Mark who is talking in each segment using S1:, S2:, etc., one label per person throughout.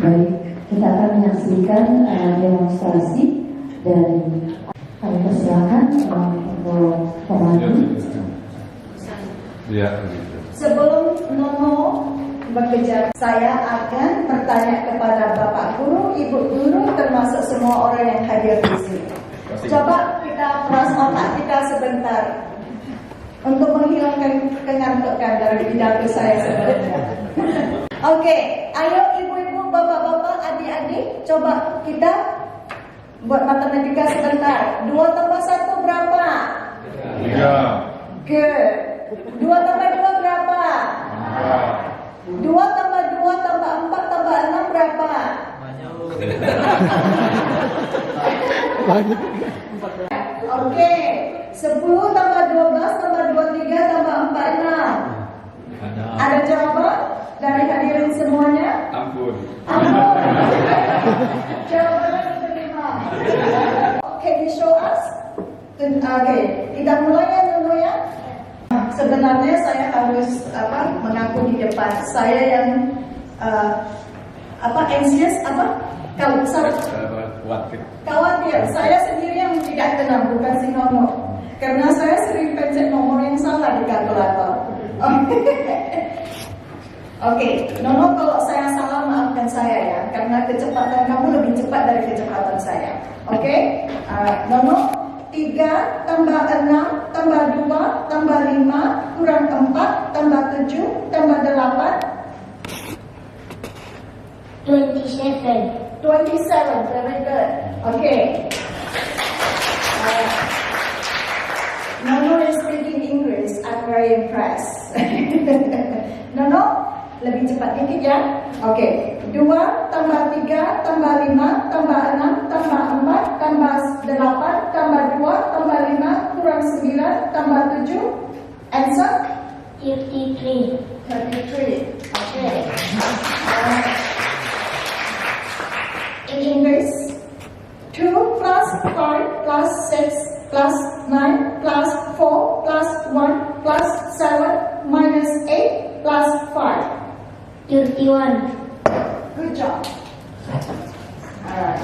S1: Baik, kita akan menyaksikan demonstrasi dan kami persilakan untuk pemandu.
S2: Ya.
S3: Sebelum Nono bekerja, saya akan bertanya kepada Bapak Guru, Ibu Guru, termasuk semua orang yang hadir di sini. Coba kita peras otak kita sebentar untuk menghilangkan kengantukan dari pidato saya sebelumnya. Oke, ayo ibu-ibu, bapak-bapak, adik-adik, coba kita buat matematika sebentar. 2 tambah 1 berapa?
S2: 3.
S3: Good. 2 tambah 2 berapa? 2 tambah 2 tambah 4 tambah 6 berapa?
S4: Banyak.
S3: Oke, 10 tambah 12 tambah 23 tambah 46. Ada jawaban dari hadirin semuanya?
S2: Ampun.
S3: Jawabannya diterima. Can you show us? Oke, kita mulai ya dulu ya. Sebenarnya saya harus mengaku di depan. Saya yang anxious khawatir. Saya sendiri yang tidak tenang, bukan si Nono. Karena saya sering pencet nomor yang salah di kalkulator. Oke, Nono, kalau saya salah maafkan saya ya, karena kecepatan kamu lebih cepat dari kecepatan saya. Oke, Nono, 3 tambah 6 tambah 2 tambah 5 kurang 4 tambah 7 tambah 8.
S5: 27.
S3: 27, very good. Okay. Nono is speaking English. I'm very impressed. Nono, lebih cepat dikit ya. Oke. 2 tambah 3 tambah 5 tambah 6 tambah 4 tambah 8 tambah 2 tambah 5 kurang 9 tambah 7. Answer?
S5: 33.
S3: 33. Okay. In English, 2 plus 5 plus 6 plus 9 plus 4 plus 1 plus 7 minus 8 plus 5.
S5: 31.
S3: Good job. Alright.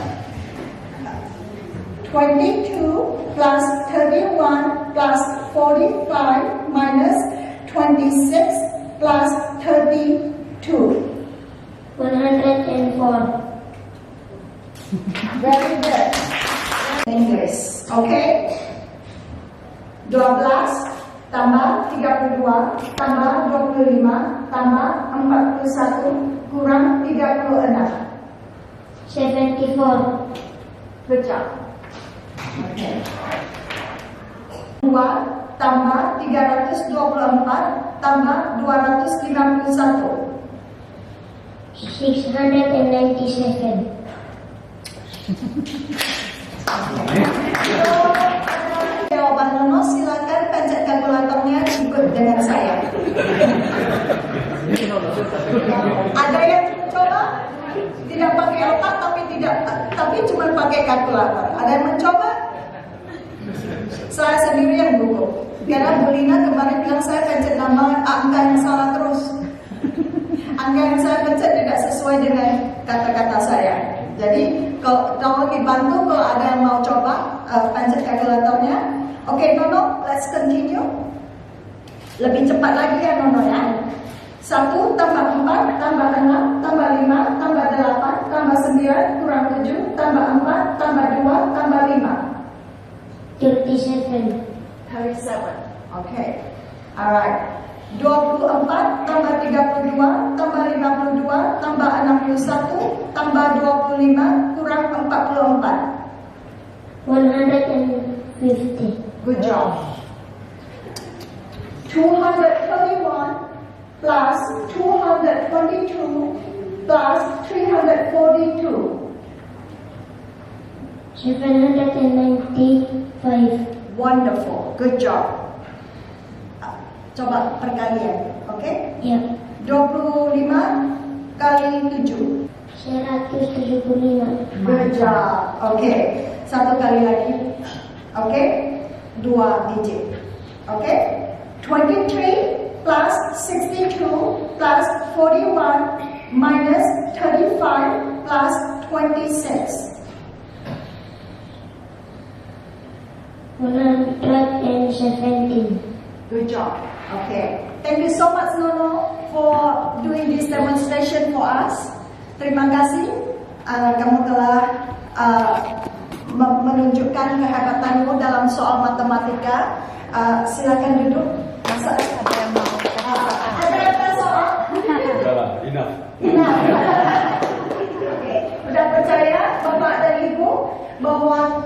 S3: 22 plus 31 plus 45 minus 26 plus 32.
S5: 104.
S3: Very good. English, okay? 12 tambah 32 tambah 25 tambah 41 kurang 36.
S5: 74.
S3: Good job. Okay. 2 tambah 324 tambah 251.
S5: 697.
S3: Jawaban Nono, silakan pencet kalkulatornya ikut dengan saya. Ada yang mencoba tidak pakai otak tapi cuma pakai kalkulator. Ada yang mencoba? Saya sendiri yang gugup. Karena Bu Lina kemarin bilang saya pencet nama angka yang salah terus. Angka yang saya pencet tidak sesuai dengan kata-kata saya. Jadi kalau tolong dibantu kalau ada yang mau coba pencet kalkulatornya. Oke, Nono, let's continue. Lebih cepat lagi ya Nono ya. 1 tambah 4 tambah 6 tambah 5 tambah 8 tambah 9 kurang 7 tambah 4 tambah 2 tambah 5.
S5: 37.
S3: 37. Oke. Alright. 24 tambah 32 tambah 52 tambah 61 tambah 25 kurang 44.
S5: 150.
S3: Good job. 231 plus 222 plus 342.
S5: 795.
S3: Wonderful. Good job. Coba perkalian, oke?
S5: Ya.
S3: 25 kali 7.
S5: 175.
S3: Good job. Oke. Satu kali lagi. Oke? 2 digit. Oke? 23 plus 62 plus 41 minus 35 plus 26.
S5: 117.
S3: Good job. Okay. Thank you so much, Nono, for doing this demonstration for us. Terima kasih. Kamu telah menunjukkan kehebatanmu dalam soal matematika. Silakan duduk. Masa ada yang mau? Ada soal?
S2: Enough.
S3: Okay. Sudah percaya Bapak dan Ibu bahwa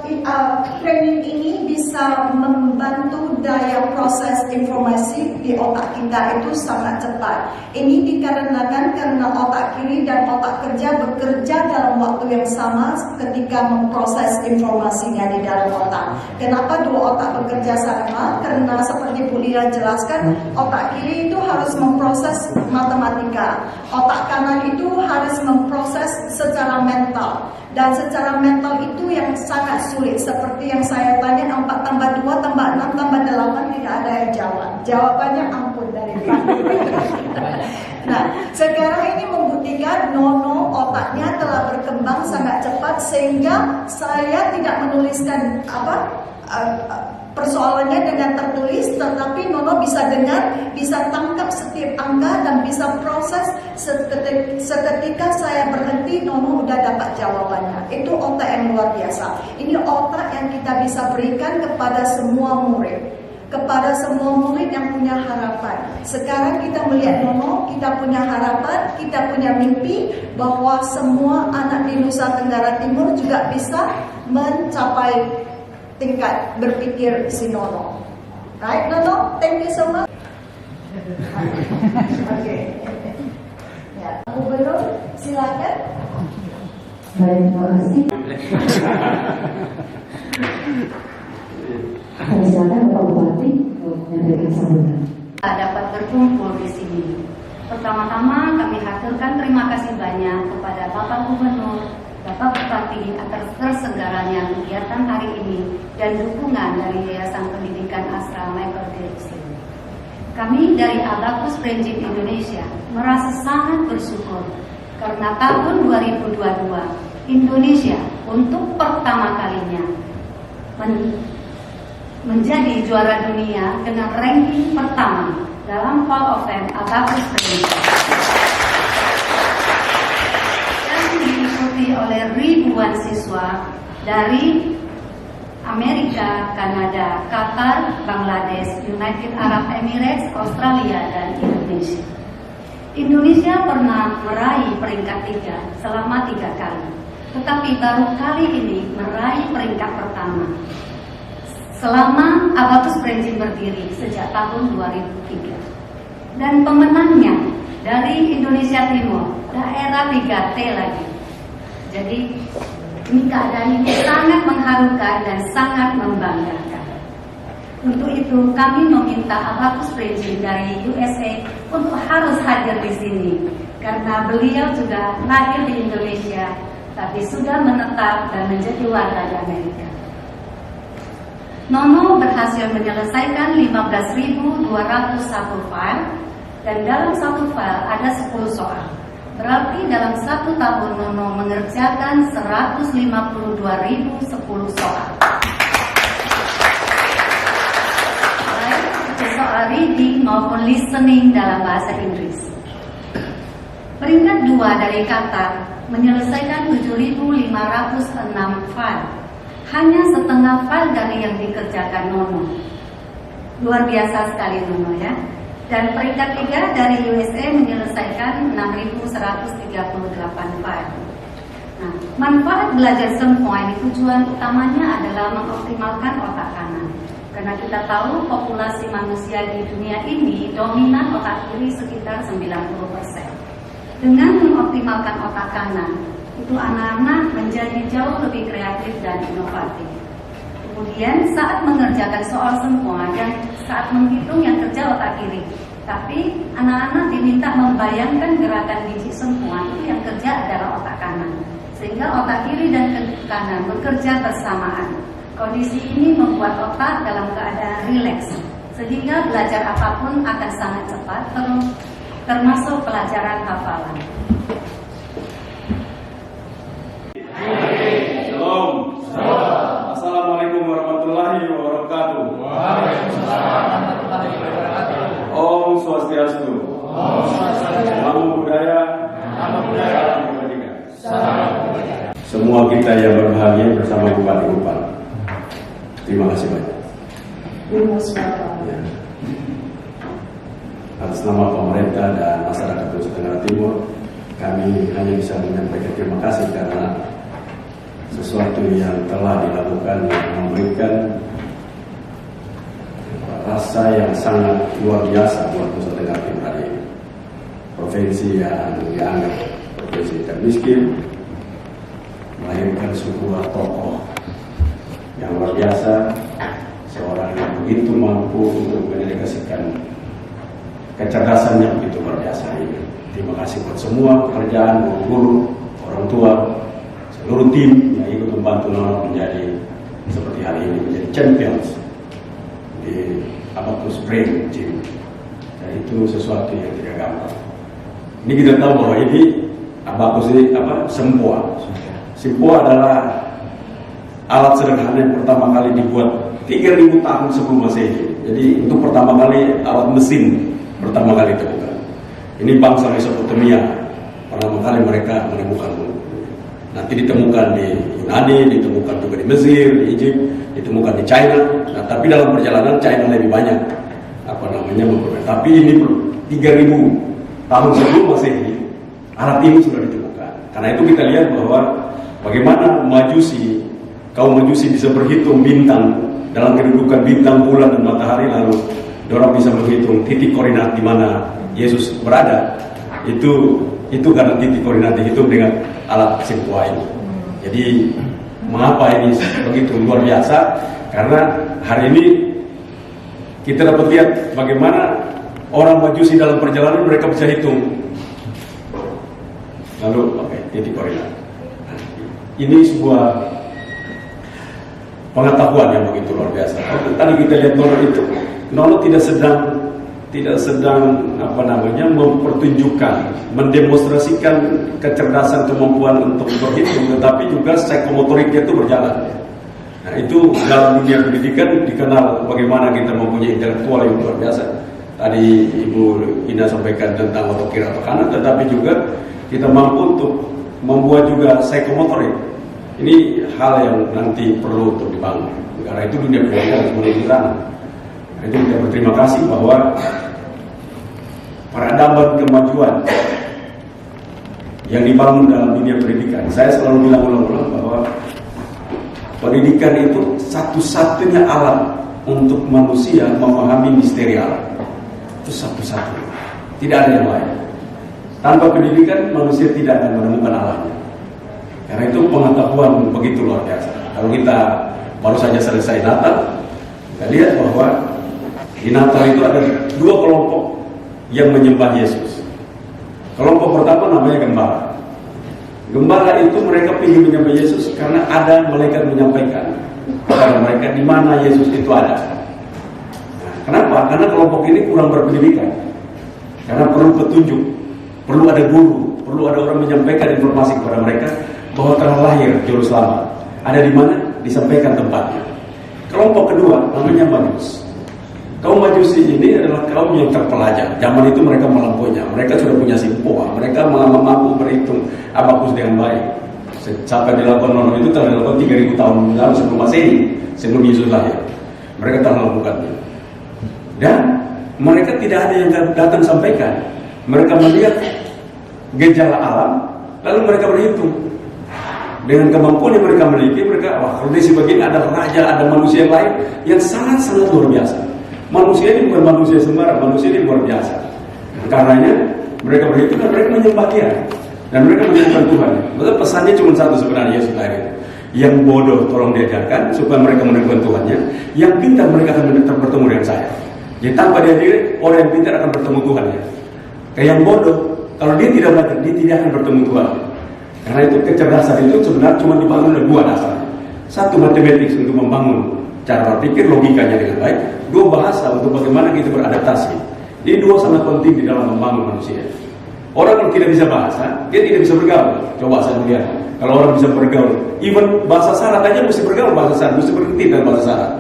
S3: training ini bisa membantu daya proses informasi di otak kita itu sangat cepat. Ini dikarenakan karena otak kiri dan otak kerja bekerja dalam waktu yang sama ketika memproses informasinya di dalam otak. Kenapa dua otak bekerja sama? Karena seperti Bu Lira jelaskan, otak kiri itu harus memproses matematika, otak kanan itu harus memproses secara mental. Dan secara mental itu yang sangat sulit. Seperti yang saya tanya, 4 tambah 2 tambah 6 tambah 8 tidak ada yang jawab. Jawabannya ampun dari dia. Nah, sekarang ini membuktikan Nono otaknya telah berkembang sangat cepat sehingga saya tidak menuliskan persoalannya dengan tertulis, tetapi Nono bisa dengar, bisa tangkap setiap angka dan bisa proses seketika saya berhenti, Nono udah dapat jawabannya. Itu otak yang luar biasa. Ini otak yang kita bisa berikan kepada semua murid, kepada semua murid yang punya harapan. Sekarang kita melihat Nono, kita punya harapan, kita punya mimpi bahwa semua anak di Nusa Tenggara Timur juga bisa mencapai tingkat berpikir si Nono. Right, Nono? Thank you so much. Okay. Ya, Gubernur, silakan.
S1: Baik, terima kasih. Kami silakan Bapak Bupati untuk menyampaikan sambutan.
S4: Dapat berkumpul di sini. Pertama-tama kami haturkan terima kasih banyak kepada Bapak Gubernur, Bapak Bupati atas terselenggaranya kegiatan hari ini dan dukungan dari Yayasan Pendidikan Astra Michael Davidson. Kami dari Abacus Brainchip Indonesia merasa sangat bersyukur karena tahun 2022 Indonesia untuk pertama kalinya menjadi juara dunia dengan ranking pertama dalam Hall of Fame Abacus Brainchip. Oleh ribuan siswa dari Amerika, Kanada, Qatar, Bangladesh, United Arab Emirates, Australia, dan Indonesia. Indonesia pernah meraih peringkat 3 selama 3 kali, tetapi baru kali ini meraih peringkat pertama selama Abacus Brainchip berdiri sejak tahun 2003. Dan pemenangnya dari Indonesia Timur, daerah 3T lagi. Jadi ini keadaan ini sangat mengharukan dan sangat membanggakan. Untuk itu kami meminta Abacus Brainchip dari USA untuk harus hadir di sini karena beliau juga lahir di Indonesia tapi sudah menetap dan menjadi warga di Amerika. Nono berhasil menyelesaikan 15.201 file dan dalam satu file ada 10 soal. Berarti dalam 1 tahun Nono mengerjakan 152.010 soal. Baik itu soal reading maupun listening dalam bahasa Inggris. Peringkat 2 dari Qatar menyelesaikan 7.506 file. Hanya setengah file dari yang dikerjakan Nono. Luar biasa sekali Nono ya. Dan peringkat 3 dari USA menyelesaikan 6.138 file. Nah, manfaat belajar semua ini tujuan utamanya adalah mengoptimalkan otak kanan. Karena kita tahu populasi manusia di dunia ini dominan otak kiri sekitar 90%. Dengan mengoptimalkan otak kanan, itu anak-anak menjadi jauh lebih kreatif dan inovatif. Kemudian saat mengerjakan soal semua dan saat menghitung yang kerja otak kiri, tapi anak-anak diminta membayangkan gerakan biji semua itu yang kerja adalah otak kanan, sehingga otak kiri dan kanan bekerja bersamaan. Kondisi ini membuat otak dalam keadaan rileks, sehingga belajar apapun akan sangat cepat, termasuk pelajaran hafalan.
S2: Shalom. Assalamualaikum warahmatullahi wabarakatuh. Om Swastiastu. Namo Buddhaya. Salam kebajikan. Semua kita yang berbahagia bersama Bupati Kupang. Terima kasih banyak. Ya. Atas nama pemerintah dan masyarakat Nusa Tenggara Timur, kami hanya bisa menyampaikan terima kasih karena sesuatu yang telah dilakukan yang memberikan rasa yang sangat luar biasa buat Nusa Tenggara Timur hari ini. Provinsi yang dianggap provinsi termiskin melahirkan sebuah tokoh yang luar biasa, seorang yang begitu mampu untuk mendelegasikan kecerdasannya begitu luar biasa ini. Terima kasih buat semua pekerjaan, guru, orang tua, seluruh tim yang ikut membantu Nono menjadi seperti hari ini, menjadi champions di Abacus Brain Gym. Dan itu sesuatu yang tidak gampang. Ini kita tahu bahwa ini Abacus ini Sempoa. Sempoa adalah alat sederhana yang pertama kali dibuat 3000 tahun sebelum Masehi. Jadi untuk pertama kali alat mesin pertama kali ditemukan. Ini bangsa Mesopotamia pertama kali mereka menemukan. Nanti ditemukan di Yunani, ditemukan juga di Mesir, di Egypt, ditemukan di China. Nah, tapi dalam perjalanan China lebih banyak memperoleh. Tapi ini 3000 tahun sebelum Masehi alat ini sudah ditemukan. Karena itu kita lihat bahwa bagaimana kaum Majusi bisa berhitung bintang dalam kedudukan bintang, bulan, dan matahari, lalu orang bisa menghitung titik koordinat di mana Yesus berada. Itu karena titik koordinat dihitung dengan alat Sempoa ini. Jadi mengapa ini begitu luar biasa? Karena hari ini kita dapat lihat bagaimana orang Majusi dalam perjalanan mereka bisa hitung. Lalu titik koordinat. Ini sebuah pengetahuan yang begitu luar biasa. Tadi kita lihat Nono tidak sedang mempertunjukkan, mendemonstrasikan kecerdasan, kemampuan untuk berhitung, tetapi juga psikomotoriknya itu berjalan. Nah, itu dalam dunia pendidikan dikenal bagaimana kita mempunyai intelektual yang luar biasa. Tadi Ibu Ina sampaikan tentang otokir atau kanan, tetapi juga kita mampu untuk membuat juga psikomotorik. Ini hal yang nanti perlu untuk dibangun. Karena itu dunia pendidikan harus menuju ke sana. Jadi kita berterima kasih bahwa peradaban kemajuan yang dibangun dalam dunia pendidikan. Saya selalu bilang ulang-ulang bahwa pendidikan itu satu-satunya alat untuk manusia memahami misteri alam. Itu satu-satunya. Tidak ada yang lain. Tanpa pendidikan manusia tidak akan menemukan alamnya. Karena itu pengetahuan begitu luar biasa. Kalau kita baru saja selesai Natal, kita lihat bahwa di Natal itu ada dua kelompok yang menyembah Yesus. Kelompok pertama namanya gembala. Gembala itu mereka ingin menyembah Yesus karena ada malaikat menyampaikan kepada mereka di mana Yesus itu ada. Nah, kenapa? Karena kelompok ini kurang berpendidikan. Karena perlu petunjuk, perlu ada guru, perlu ada orang menyampaikan informasi kepada mereka bahwa telah lahir juru selamat. Ada di mana? Disampaikan tempatnya. Kelompok kedua namanya Majus. Kaum Majusi ini adalah kaum yang terpelajar. Zaman itu mereka melampauinya. Mereka sudah punya Sempoa. Mereka mampu berhitung abakus dengan baik. Sampai dilakukan Nono itu telah dilakukan 3000 tahun lalu sebelum Masehi, sebelum Yesus lahir. Mereka telah melakukannya. Dan mereka tidak ada yang datang sampaikan. Mereka melihat gejala alam, lalu mereka berhitung. Dengan kemampuan yang mereka miliki, kalau di sebagainya ada raja, ada manusia yang lain yang sangat-sangat luar biasa. Manusia ini bukan manusia sembarang, manusia ini luar biasa. Karenanya mereka berhitung dan mereka menyembah Dia dan mereka menyembah Tuhan. Betul, pesannya cuma satu sebenarnya Yesus lahir. Yang bodoh tolong diajarkan supaya mereka menemukan Tuhannya. Yang pintar mereka akan bertemu dengan saya. Jadi tanpa dia diri, orang yang pintar akan bertemu Tuhannya. Kayak yang bodoh, kalau dia tidak belajar, dia tidak akan bertemu Tuhan. Karena itu kecerdasan itu sebenarnya cuma dibangun oleh dua dasar. Satu, matematik untuk membangun cara berpikir logikanya dengan baik. Dua, bahasa untuk bagaimana kita beradaptasi. Ini dua sangat penting di dalam membangun manusia. Orang kalau tidak bisa bahasa, dia tidak bisa bergaul. Coba saya lihat, kalau orang bisa bergaul, even bahasa syarat aja mesti bergaul bahasa syarat, mesti berhenti dalam bahasa syarat.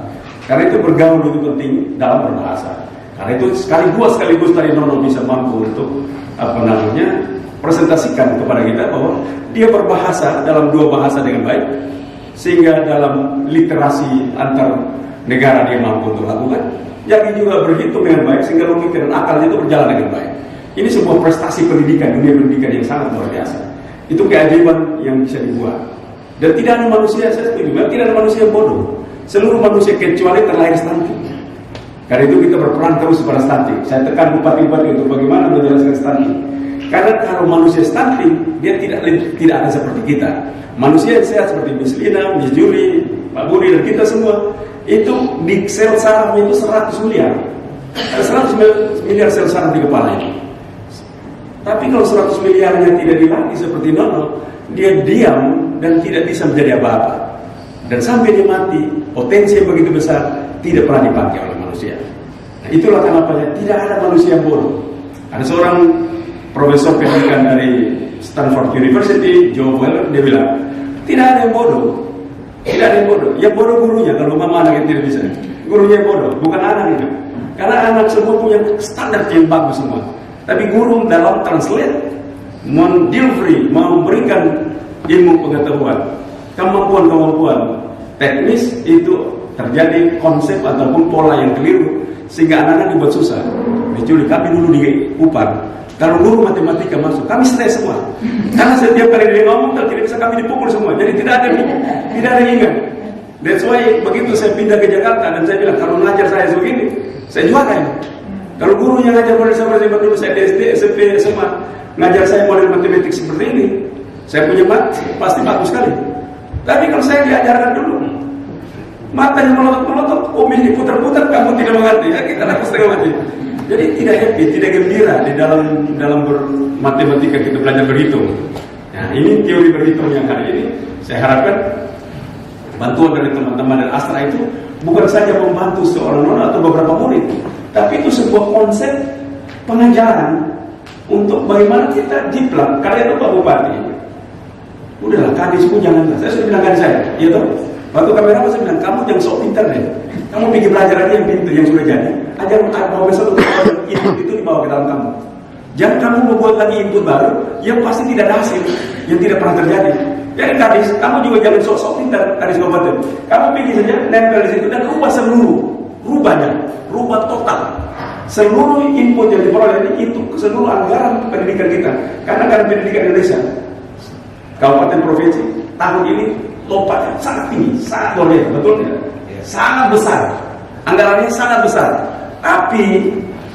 S2: Karena itu bergaul itu penting dalam berbahasa. Karena itu sekaligus tadi Nono bisa mampu untuk presentasikan kepada kita bahwa dia berbahasa dalam dua bahasa dengan baik, sehingga dalam literasi antar negara dia mampu untuk lakukan. Yang juga berhitung dengan baik sehingga logika dan akalnya itu berjalan dengan baik. Ini sebuah prestasi pendidikan, dunia pendidikan yang sangat luar biasa. Itu keajaiban yang bisa dibuat. Dan tidak ada manusia, saya setuju, tidak ada manusia bodoh. Seluruh manusia kecuali terlahir stunting. Karena itu kita berperan terus pada stunting. Saya tekan bupati-bupati untuk bagaimana menjelaskan stunting. Karena kalau manusia stunting, dia tidak ada seperti kita. Manusia yang sehat seperti Miss Lina, Miss Julie, Pak Budi, dan kita semua, itu di sel sarafnya itu 100 miliar. Ada 100 miliar sel saraf di kepala ini. Tapi kalau 100 miliarnya tidak dilatih seperti Nono, dia diam dan tidak bisa menjadi apa-apa. Dan sampai dia mati, potensi yang begitu besar tidak pernah dipakai oleh manusia. Nah, itulah kenapa tidak ada manusia yang bodoh. Ada seorang profesor pendidikan dari Stanford University, Joe Weller, dia bilang, tidak ada yang bodoh. Tidak ada yang bodoh. Yang bodoh gurunya, kalau mama anak yang tidak bisa. Gurunya yang bodoh, bukan anak itu. Karena anak semua punya standar yang bagus semua. Tapi guru dalam translate, delivery, memberikan ilmu pengetahuan, kemampuan-kemampuan teknis itu terjadi konsep ataupun pola yang keliru sehingga anak-anak dibuat susah. Kecuali kami dulu di UPAN, kalau guru matematika masuk, kami stres semua. Karena setiap kali dia ngomong, tidak bisa kami dipukul semua. Jadi tidak ada yang ingat. That's why begitu saya pindah ke Jakarta dan saya bilang kalau ngajar saya begini, saya juara ini. Kalau gurunya ngajar model seperti dulu saya di SD, SMP, SMA, ngajar saya model matematik seperti ini, saya punya mat pasti bagus sekali. Tapi kalau saya diajarkan dulu, matanya melotot-melotot, umil diputar-putar, kamu tidak mengerti, ya kita laku setengah mati. Jadi tidak happy, tidak gembira di dalam matematika kita belajar berhitung. Nah, ini teori berhitung yang hari ini saya harapkan bantuan dari teman-teman dan Astra itu bukan saja membantu seorang nona atau beberapa murid, tapi itu sebuah konsep pengajaran untuk bagaimana kita jiplak. Karena itu Pak Bupati, udahlah kadisku janganlah. Saya sudah bilang kan saya, iya toh. Waktu kamera saya bilang, kamu jangan sok pintar deh. Kamu pergi belajar aja yang pintar, yang sudah jadi. Ajar profesor untuk input itu dibawa ke dalam kamu. Jangan kamu membuat lagi input baru yang pasti tidak ada hasil, yang tidak pernah terjadi. Jadi kadis, kamu juga jangan sok-sok pintar kadis kabupaten. Kamu pergi saja, nempel di situ dan rubah seluruh, rubah total. Seluruh input yang diperoleh itu seluruh anggaran pendidikan kita. Karena anggaran pendidikan Indonesia, kabupaten provinsi tahun ini lompatnya sangat tinggi, sangat luar biasa, betul tidak? Sangat besar, anggarannya sangat besar. Tapi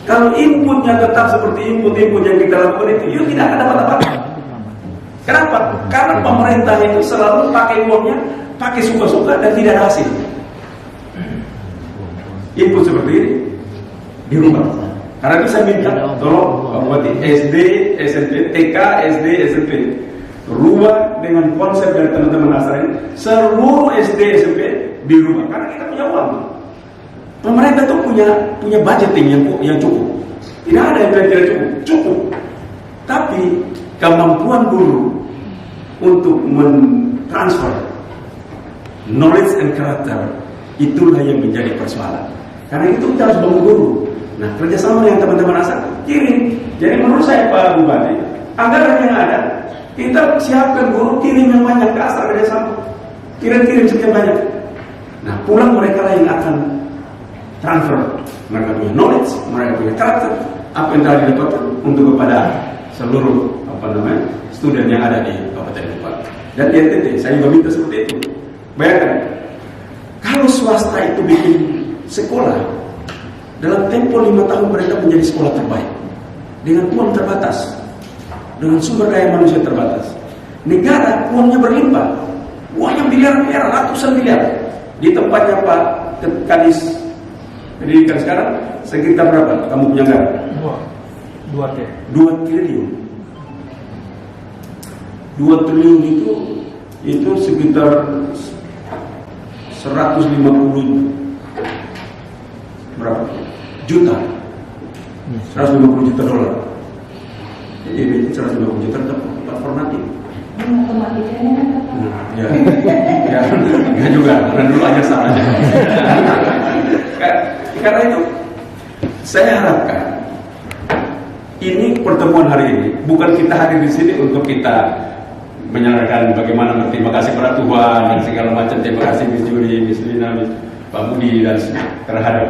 S2: kalau inputnya tetap seperti input yang kita lakukan itu tidak akan dapat apa-apa. Kenapa? Karena pemerintah itu selalu pakai uangnya, pakai suka-suka dan tidak ada hasil. Input seperti ini dirubah. Karena itu saya minta tolong Pak Bupati, SD, SMP, TK, SD, SMP, rubah dengan konsep dari teman-teman Astra ini. Seluruh SD, SMP dirubah. Karena kita punya uang. Pemerintah itu punya budgeting yang cukup. Tidak ada yang tidak cukup. Tapi kemampuan guru untuk mentransfer knowledge and character itulah yang menjadi persoalan. Karena itu kita harus bangun guru. Nah, kerjasama dengan teman-teman Astra kirim. Jadi menurut saya Pak Bupati, anggaran yang ada kita siapkan guru, kirim yang banyak ke Astra kerjasama. Kirim sekian banyak. Nah, pulang mereka lah yang akan transfer. Mereka punya knowledge, mereka punya karakter. Apa yang telah didapatkan untuk kepada seluruh student yang ada di Kabupaten Bupati. Dan di NTT, saya juga minta seperti itu. Bayangkan, kalau swasta itu bikin sekolah, dalam tempo 5 tahun mereka menjadi sekolah terbaik. Dengan uang terbatas, dengan sumber daya manusia terbatas. Negara uangnya berlimpah, uangnya miliar-miliar, ratusan miliar. Di tempatnya Pak Kadis pendidikan sekarang sekitar berapa? Kamu punya anggaran? 2 triliun. 2 triliun itu sekitar 150 berapa? Juta. $150 juta. Jadi itu 150 juta tetap formatif. Ya, ya juga, karena dulu aja salah. Karena itu saya harapkan ini pertemuan hari ini bukan kita hadir di sini untuk kita menyatakan bagaimana berterima kasih pada Tuhan dan segala macam, terima kasih Miss Juli, Miss Lina, Miss Pak Budi dan terhadap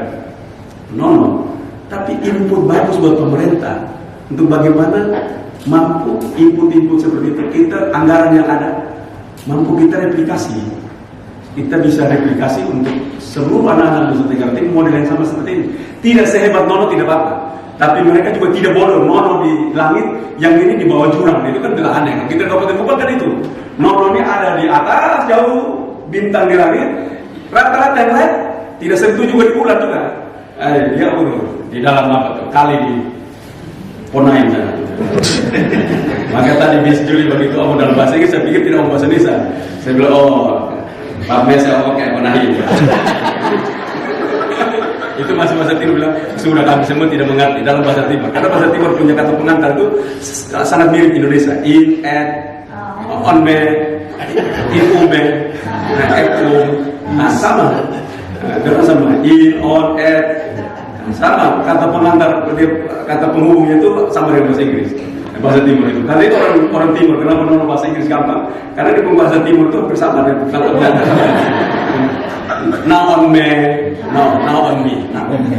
S2: no. Tapi input bagus buat pemerintah untuk bagaimana mampu input-input seperti itu, kita anggaran yang ada mampu kita replikasi, kita bisa replikasi untuk seluruh anak-anak Nusa Tenggara Timur model yang sama seperti ini. Tidak sehebat Nono tidak apa-apa, tapi mereka juga tidak bodoh. Nono di langit, yang ini di bawah jurang, itu kan tidak aneh. Kita dapat temukan kan itu. Nono ini ada di atas jauh bintang di langit, rata-rata yang lain tidak sentuh juga di bulan juga. Dia di dalam apa tuh? Kali di Ponain sana. Maka tadi Miss Juli begitu aku dalam bahasa Inggris, saya pikir tidak mau bahasa Indonesia. Saya bilang, oh, Pak Mes saya ngomong kayak Ponain. Itu masih bahasa Timur bilang, sudah kami semua tidak mengerti dalam bahasa Timur. Karena bahasa Timur punya kata pengantar itu sangat mirip Indonesia. In, at, on me, in ume, sama. Sama. In, on, at, sama. Kata pengantar, kata penghubungnya itu sama dengan bahasa Inggris. Bahasa Timur itu. Karena itu orang Timur. Kenapa orang bahasa Inggris gampang? Karena di bahasa Timur itu bersama dengan kata pengantar. Now on me, now on me,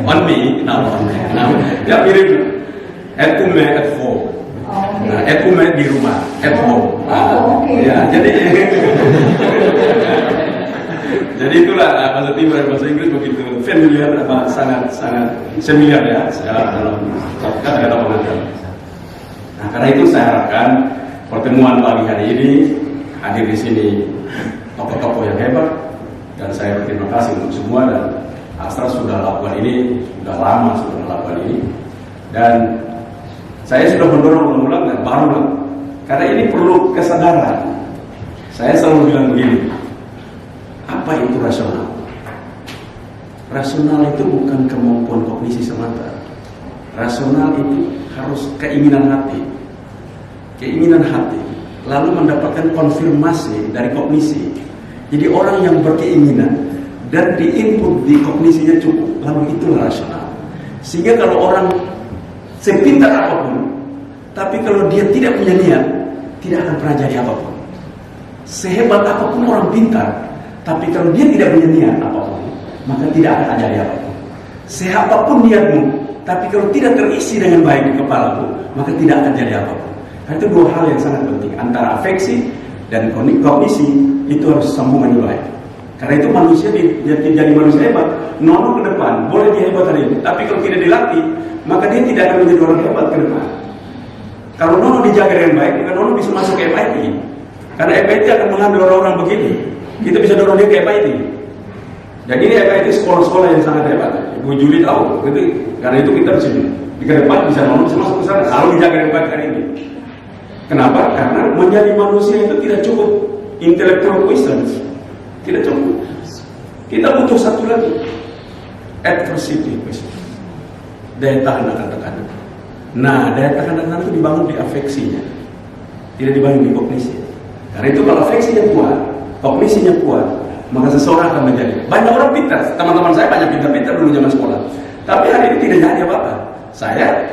S2: on me, now on me. Ya mirip. At ume, at home. Nah, at ume di rumah, at home. Ya, jadi itulah bahasa Timur dan bahasa Inggris begitu familiar, sangat semilar ya dalam kata-kata pengantar. Nah, karena itu saya harapkan pertemuan pagi hari ini hadir di sini tokoh-tokoh yang hebat, dan saya berterima kasih untuk semua. Dan Astra sudah lakukan ini, sudah lama sudah melakukan ini, dan saya sudah mendorong ulang-ulang dan baru, karena ini perlu kesadaran. Saya selalu bilang begini, apa itu rasional? Rasional itu bukan kemampuan kognisi semata. Rasional itu harus keinginan hati, lalu mendapatkan konfirmasi dari kognisi. Jadi orang yang berkeinginan dan diinput di kognisinya cukup, lalu itulah rasional. Sehingga kalau orang sepintar apapun, tapi kalau dia tidak punya niat, tidak akan pernah jadi apapun. Sehebat apapun orang pintar, tapi kalau dia tidak punya niat apapun, maka tidak akan jadi apapun. Seapapun niatmu, tapi kalau tidak terisi dengan baik di kepalamu, maka tidak akan jadi apapun. Karena itu dua hal yang sangat penting, antara afeksi dan kognisi itu harus sambungan yang baik. Karena itu manusia jadi manusia hebat. Nono ke depan boleh dia hebat hari ini, tapi kalau tidak dilatih, maka dia tidak akan menjadi orang hebat ke depan. Kalau Nono dijaga dengan baik, maka Nono bisa masuk ke MIT. Karena MIT akan mengambil orang-orang begini. Kita bisa dorong dia ke MIT. Dan ini MIT sekolah-sekolah yang sangat hebat. Ibu Juli tahu. Karena itu kita di ke depan bisa Nono bisa masuk ke sana kalau dijaga dengan baik hari ini. Kenapa? Karena menjadi manusia itu tidak cukup intellectual quotients, tidak cukup. Kita butuh satu lagi, adversity quotient, daya tahan akan tekanan. Nah, daya tahan tekanan itu dibangun di afeksinya, tidak dibangun di kognisi. Karena itu kalau afeksinya kuat, kognisinya kuat, maka seseorang akan menjadi. Banyak orang pintar, teman-teman saya banyak pintar-pintar dulu zaman sekolah, tapi hari ini tidak jadi apa-apa. Saya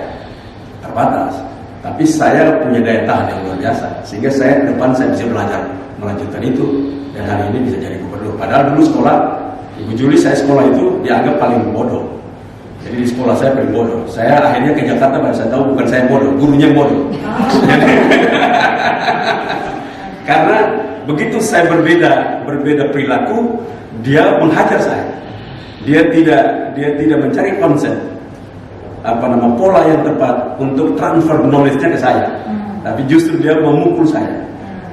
S2: terbatas. Tapi saya punya daya tahan yang luar biasa, sehingga saya ke depan saya bisa belajar melanjutkan itu, dan hari ini bisa jadi gubernur. Padahal dulu sekolah, Ibu Juli, saya sekolah itu dianggap paling bodoh. Jadi di sekolah saya paling bodoh. Saya akhirnya ke Jakarta baru saya tahu bukan saya bodoh, gurunya bodoh. Karena begitu saya berbeda perilaku, dia menghajar saya. Dia tidak mencari konsep, pola yang tepat untuk transfer knowledge-nya ke saya, tapi justru dia memukul saya.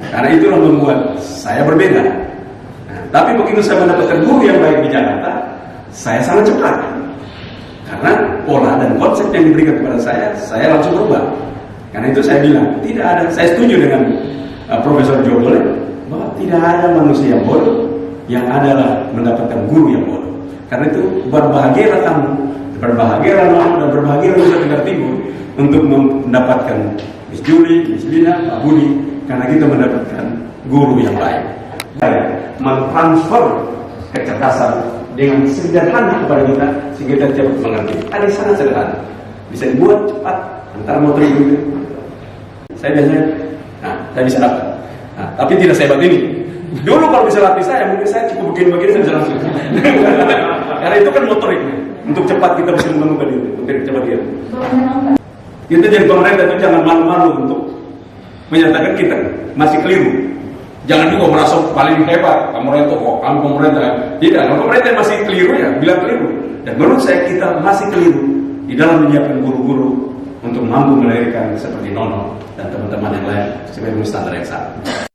S2: Karena itulah membuat saya berbeda. Nah, tapi begitu saya mendapatkan guru yang baik di Jakarta, saya sangat cepat. Karena pola dan konsep yang diberikan kepada saya langsung berubah. Karena itu saya bilang, tidak ada. Saya setuju dengan Profesor Jogole bahwa tidak ada manusia yang bodoh, yang adalah mendapatkan guru yang bodoh. Karena itu berbahagialah kamu Berbahagialah Nono dan berbahagialah Nusa Tenggara Timur untuk mendapatkan Miss Juli, Miss Lina, Pak Budi, karena kita mendapatkan guru yang baik. Mentransfer kecerdasan dengan sederhana kepada kita sehingga kita cepat mengerti. Ada yang sangat sederhana, bisa dibuat cepat antara motor itu. Saya biasanya, saya bisa dapat. Tapi tidak sehebat ini. Dulu kalau bisa latih saya, mungkin saya cukup begini-begini saya bisa langsung. Karena itu kan motorik. Untuk cepat kita bisa menemukan itu, untuk cepat dia. Kita jadi pemerintah itu jangan malu-malu untuk menyatakan kita masih keliru. Jangan juga merasa paling hebat, kamu pemerintah. Tidak, kalau pemerintah masih keliru ya, bilang keliru. Dan menurut saya kita masih keliru di dalam menyiapkan guru-guru untuk mampu melahirkan seperti Nono dan teman-teman yang lain sebagai standar yang sama.